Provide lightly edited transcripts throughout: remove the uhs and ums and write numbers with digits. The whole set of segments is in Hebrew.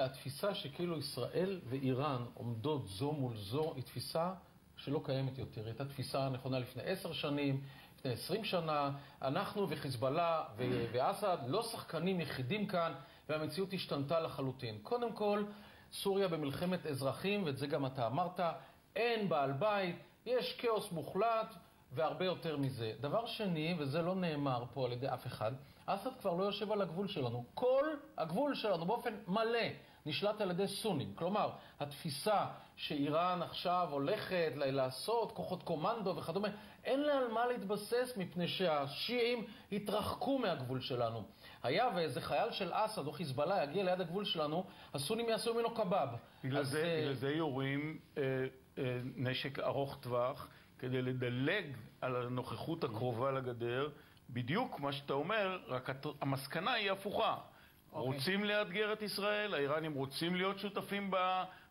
התפיסה שכאילו ישראל ואיראן עומדות זו מול זו, היא תפיסה שלא קיימת יותר. הייתה תפיסה נכונה לפני 10 שנים, לפני 20 שנה. אנחנו וחיזבאללה ואסד לא שחקנים יחידים כאן, והמציאות השתנתה לחלוטין. קודם כל, סוריה במלחמת אזרחים, ואת זה גם אתה אמרת, אין בעל בית, יש כאוס מוחלט, והרבה יותר מזה. דבר שני, וזה לא נאמר פה על ידי אף אחד, אסד כבר לא יושב על הגבול שלנו. כל הגבול שלנו באופן מלא נשלט על ידי סונים. כלומר, התפיסה שאיראן עכשיו הולכת לעשות כוחות קומנדו וכדומה, אין לה על מה להתבסס מפני שהשיעים התרחקו מהגבול שלנו. היה ואיזה חייל של אסד או חיזבאללה יגיע ליד הגבול שלנו, הסונים יעשו ממנו קבב. בגלל זה יורים נשק ארוך טווח, כדי לדלג על הנוכחות הקרובה לגדר, בדיוק מה שאתה אומר, רק המסקנה היא הפוכה. רוצים לאתגר את ישראל, האיראנים רוצים להיות שותפים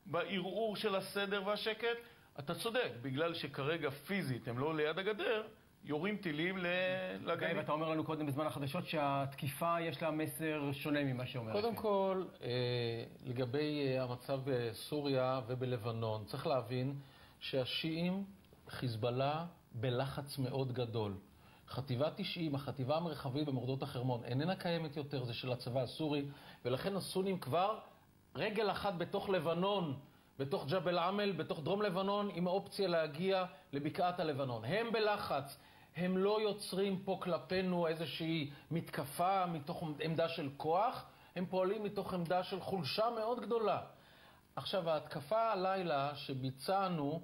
בערעור של הסדר והשקט. אתה צודק, בגלל שכרגע פיזית הם לא ליד הגדר, יורים טילים לגנים. ואתה אומר לנו קודם בזמן החדשות שהתקיפה יש לה מסר שונה ממה שאומר. קודם כל, לגבי המצב בסוריה ובלבנון, צריך להבין שהשיעים, חיזבאללה בלחץ מאוד גדול. חטיבה 90, החטיבה המרחבית במורדות החרמון, איננה קיימת יותר, זה של הצבא הסורי, ולכן הסונים כבר רגל אחת בתוך לבנון, בתוך ג'בל עמל, בתוך דרום לבנון, עם האופציה להגיע לבקעת הלבנון. הם בלחץ, הם לא יוצרים פה כלפינו איזושהי מתקפה מתוך עמדה של כוח, הם פועלים מתוך עמדה של חולשה מאוד גדולה. עכשיו, ההתקפה הלילה שביצענו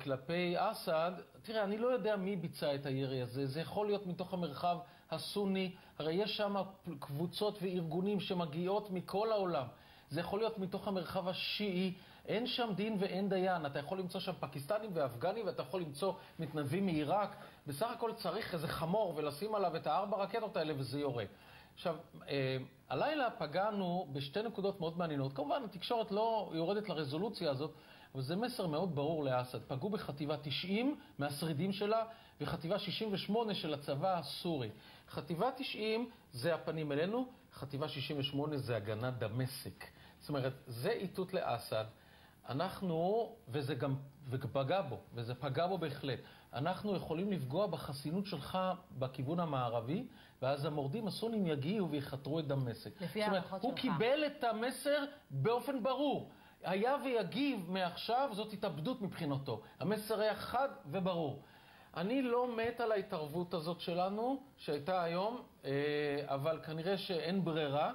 כלפי אסד, תראה, אני לא יודע מי ביצע את הירי הזה, זה יכול להיות מתוך המרחב הסוני, הרי יש שם קבוצות וארגונים שמגיעות מכל העולם, זה יכול להיות מתוך המרחב השיעי, אין שם דין ואין דיין, אתה יכול למצוא שם פקיסטנים ואפגנים, ואתה יכול למצוא מתנדבים מעיראק, בסך הכל צריך איזה חמור ולשים עליו את 4 רקטות האלה וזה יורה. עכשיו, הלילה פגענו בשתי נקודות מאוד מעניינות, כמובן התקשורת לא יורדת לרזולוציה הזאת, אבל זה מסר מאוד ברור לאסד. פגעו בחטיבה 90 מהשרידים שלה, וחטיבה 68 של הצבא הסורי. חטיבה 90 זה הפנים אלינו, חטיבה 68 זה הגנה דמשק. זאת אומרת, זה איתות לאסד. אנחנו, וזה גם פגע בו, וזה פגע בו בהחלט, אנחנו יכולים לפגוע בחסינות שלך בכיוון המערבי, ואז המורדים הסונים יגיעו ויחתרו את דמשק. לפי הערכות שלך. הוא קיבל את המסר באופן ברור. היה ויגיב מעכשיו, זאת התאבדות מבחינתו. המסר היה חד וברור. אני לא מת על ההתערבות הזאת שלנו, שהייתה היום, אבל כנראה שאין ברירה.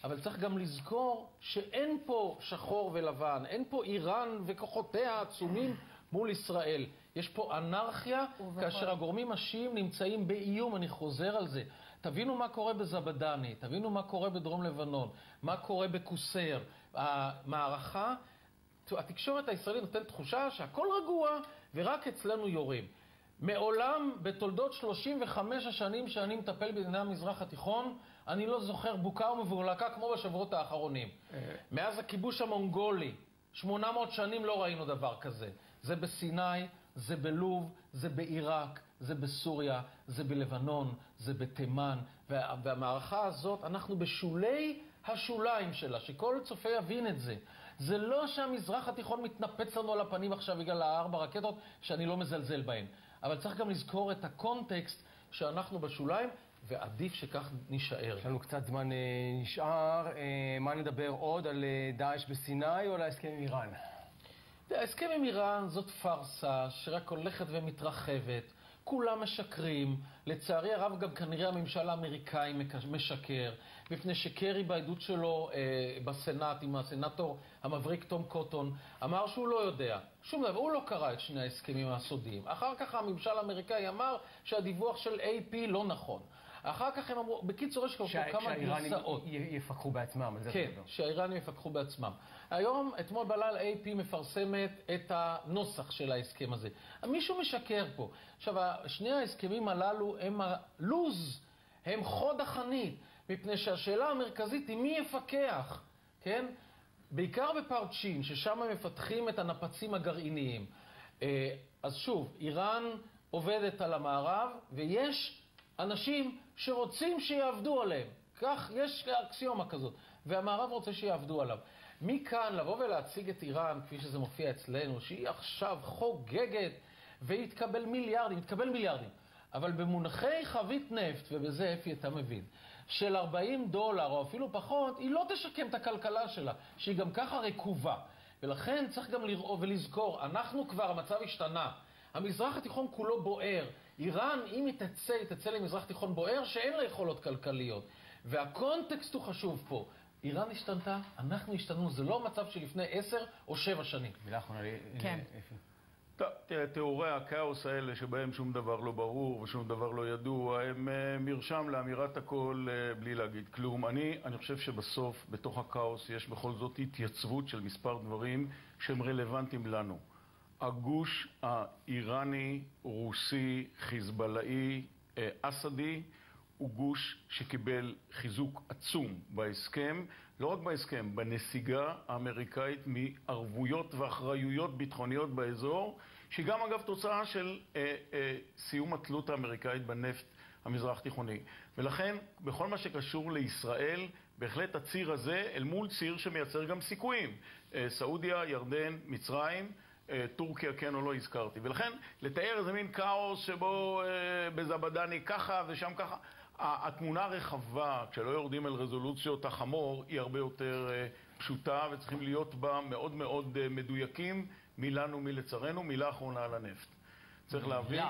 אבל צריך גם לזכור שאין פה שחור ולבן, אין פה איראן וכוחותיה עצומים מול ישראל. יש פה אנרכיה, כאשר הגורמים השיעים נמצאים באיום, אני חוזר על זה. תבינו מה קורה בזבדני, תבינו מה קורה בדרום לבנון, מה קורה בקוסר. המערכה, התקשורת הישראלית נותנת תחושה שהכל רגוע ורק אצלנו יורים. מעולם בתולדות 35 השנים שאני מטפל בענייני המזרח התיכון, אני לא זוכר בוקה ומבולקה כמו בשבועות האחרונים. מאז הכיבוש המונגולי, 800 שנים לא ראינו דבר כזה. זה בסיני, זה בלוב, זה בעיראק, זה בסוריה, זה בלבנון, זה בתימן. והמערכה הזאת, אנחנו בשולי השוליים שלה, שכל צופה יבין את זה. זה לא שהמזרח התיכון מתנפץ לנו על הפנים עכשיו בגלל 4 רקטות שאני לא מזלזל בהן. אבל צריך גם לזכור את הקונטקסט שאנחנו בשוליים, ועדיף שכך נשאר. יש לנו קצת זמן נשאר. מה נדבר עוד? על דאעש בסיני או על ההסכם עם איראן? ההסכם עם איראן זאת פרסה שרק הולכת ומתרחבת. כולם משקרים. לצערי הרב גם כנראה הממשל האמריקאי משקר. מפני שקרי בעדות שלו בסנאט עם הסנאטור המבריק תום קוטון אמר שהוא לא יודע. שום דבר, הוא לא קרא את שני ההסכמים הסודיים. אחר כך הממשל האמריקאי אמר שהדיווח של AP לא נכון. אחר כך הם אמרו, בקיצור יש כמה גרסאות. שהאיראנים יפקחו בעצמם. כן, שהאיראנים יפקחו בעצמם. היום, אתמול בלילה AP מפרסמת את הנוסח של ההסכם הזה. מישהו משקר פה. עכשיו, שני ההסכמים הללו הם הלוז, הם חוד החנית, מפני שהשאלה המרכזית היא מי יפקח, כן? בעיקר בפרצ'ין, ששם הם מפתחים את הנפצים הגרעיניים. אז שוב, איראן עובדת על המערב, ויש אנשים שרוצים שיעבדו עליהם. כך, יש אקסיומה כזאת. והמערב רוצה שיעבדו עליו. מכאן לבוא ולהציג את איראן, כפי שזה מופיע אצלנו, שהיא עכשיו חוגגת והיא תקבל מיליארדים, אבל במונחי חבית נפט, ובזה אפי אתה מבין, של $40 או אפילו פחות, היא לא תשקם את הכלכלה שלה, שהיא גם ככה רקובה. ולכן צריך גם לראות ולזכור, אנחנו כבר, המצב השתנה. המזרח התיכון כולו בוער. איראן, אם היא תצא למזרח תיכון בוער, שאין לה יכולות כלכליות. והקונטקסט הוא חשוב פה. איראן השתנתה, אנחנו השתנו, זה לא מצב שלפני 10 או 7 שנים. מילה אחרונה, כן. תראה, תיאורי הכאוס האלה שבהם שום דבר לא ברור ושום דבר לא ידוע, הם מרשם לאמירת הכל בלי להגיד כלום. אני חושב שבסוף, בתוך הכאוס, יש בכל זאת התייצבות של מספר דברים שהם רלוונטיים לנו. הגוש האיראני, רוסי, חיזבאללאי, אסדי, הוא גוש שקיבל חיזוק עצום בהסכם, לא רק בהסכם, בנסיגה האמריקאית מערבויות ואחריויות ביטחוניות באזור, שגם אגב תוצאה של סיום התלות האמריקאית בנפט המזרח תיכוני. ולכן, בכל מה שקשור לישראל, בהחלט הציר הזה אל מול ציר שמייצר גם סיכויים. סעודיה, ירדן, מצרים, טורקיה כן או לא הזכרתי. ולכן, לתאר איזה מין כאוס שבו בזבדני ככה ושם ככה, התמונה הרחבה, כשלא יורדים אל רזולוציות החמור, היא הרבה יותר פשוטה, וצריכים להיות בה מאוד מאוד מדויקים, מילנו מלצרנו. מילה אחרונה על הנפט. צריך להבין,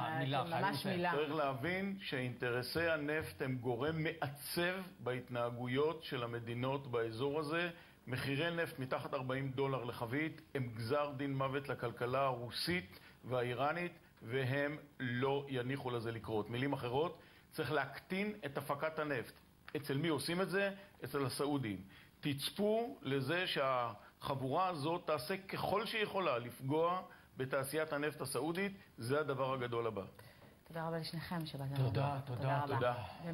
צריך להבין שאינטרסי הנפט הם גורם מעצב בהתנהגויות של המדינות באזור הזה. מחירי נפט מתחת $40 לחבית הם גזר דין מוות לכלכלה הרוסית והאיראנית, והם לא יניחו לזה לקרות. מילים אחרות, צריך להקטין את הפקת הנפט. אצל מי עושים את זה? אצל הסעודים. תצפו לזה שהחבורה הזאת תעשה ככל שהיא יכולה לפגוע בתעשיית הנפט הסעודית. זה הדבר הגדול הבא. תודה רבה לשניכם שבאתם. תודה.